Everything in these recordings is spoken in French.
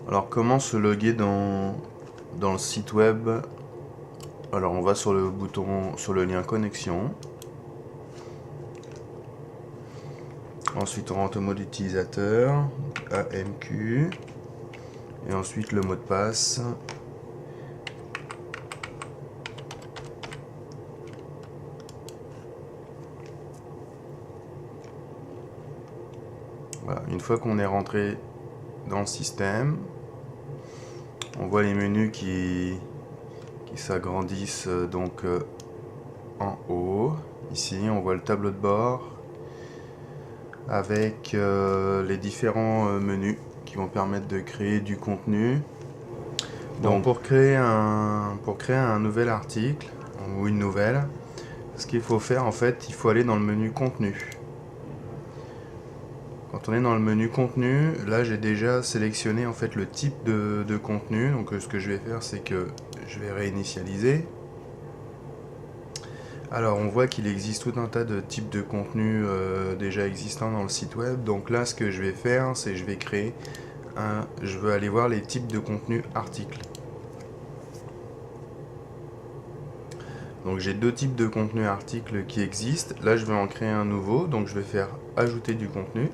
Alors comment se loguer dans le site web? Alors on va sur le bouton, sur le lien connexion. Ensuite on rentre au mode utilisateur, AMQ. Et ensuite le mot de passe. Voilà. Une fois qu'on est rentré dans le système, on voit les menus qui s'agrandissent donc en haut. Ici on voit le tableau de bord avec les différents menus qui vont permettre de créer du contenu. Donc pour créer un nouvel article ou une nouvelle, ce qu'il faut faire en fait, il faut aller dans le menu contenu. Quand on est dans le menu contenu, là j'ai déjà sélectionné en fait le type de contenu. Donc ce que je vais faire, c'est que je vais réinitialiser. Alors on voit qu'il existe tout un tas de types de contenus déjà existants dans le site web. Donc là ce que je vais faire, c'est que je vais créer je veux aller voir les types de contenu articles. Donc j'ai deux types de contenu articles qui existent. Là je vais en créer un nouveau, donc je vais faire ajouter du contenu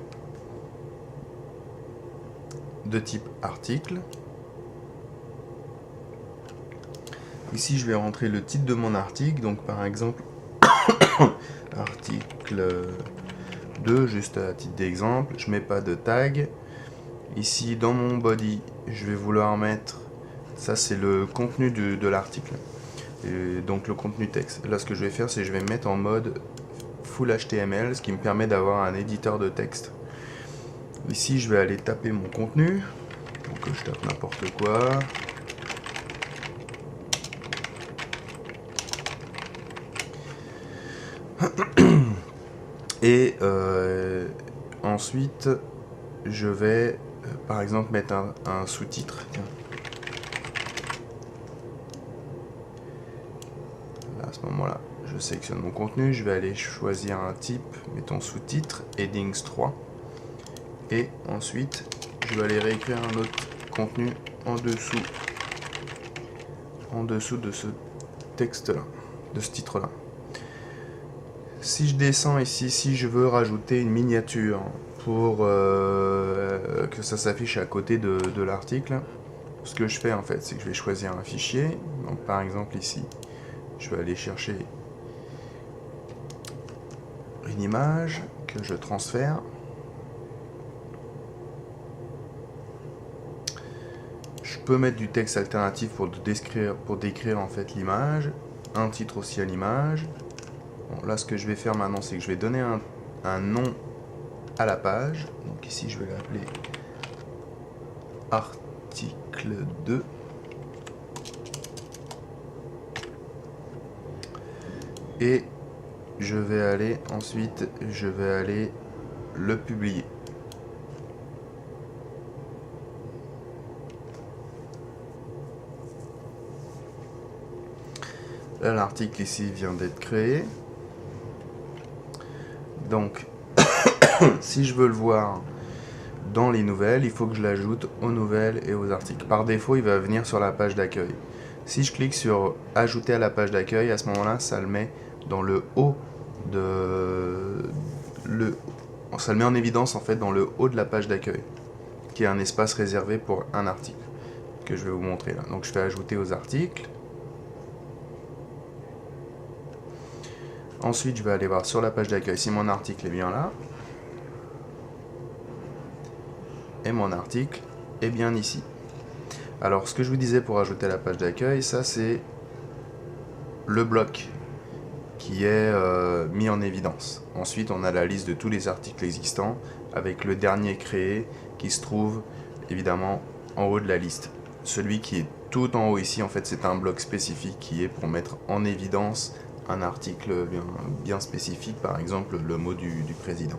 de type article. Ici je vais rentrer le titre de mon article, donc par exemple article 2, juste à titre d'exemple. Je mets pas de tag. Ici dans mon body je vais vouloir mettre, ça c'est le contenu de l'article, donc le contenu texte. Là ce que je vais faire, c'est que je vais mettre en mode full HTML, ce qui me permet d'avoir un éditeur de texte. Ici je vais aller taper mon contenu, donc je tape n'importe quoi. Et ensuite je vais par exemple mettre un sous-titre. À ce moment là je sélectionne mon contenu, je vais aller choisir un type, mettons sous-titre, headings 3. Et ensuite je vais aller réécrire un autre contenu en dessous de ce texte là, de ce titre là. Si je descends ici, si je veux rajouter une miniature pour que ça s'affiche à côté de l'article, ce que je fais en fait, c'est que je vais choisir un fichier. Donc par exemple ici, je vais aller chercher une image que je transfère. Je peux mettre du texte alternatif pour décrire en fait l'image, un titre aussi à l'image. Bon, là ce que je vais faire maintenant, c'est que je vais donner un nom à la page. Donc ici je vais l'appeler article 2. Et je vais aller ensuite, le publier. Là l'article ici vient d'être créé. Donc si je veux le voir dans les nouvelles, il faut que je l'ajoute aux nouvelles et aux articles. Par défaut, il va venir sur la page d'accueil. Si je clique sur ajouter à la page d'accueil, à ce moment-là, ça le met dans le haut ça le met en évidence en fait dans le haut de la page d'accueil, qui est un espace réservé pour un article que je vais vous montrer là. Donc je fais ajouter aux articles. Ensuite, je vais aller voir sur la page d'accueil si mon article est bien là. Et mon article est bien ici. Alors, ce que je vous disais pour ajouter à la page d'accueil, ça c'est le bloc qui est mis en évidence. Ensuite, on a la liste de tous les articles existants avec le dernier créé qui se trouve évidemment en haut de la liste. Celui qui est tout en haut ici, en fait, c'est un bloc spécifique qui est pour mettre en évidence un article bien spécifique, par exemple le mot du président.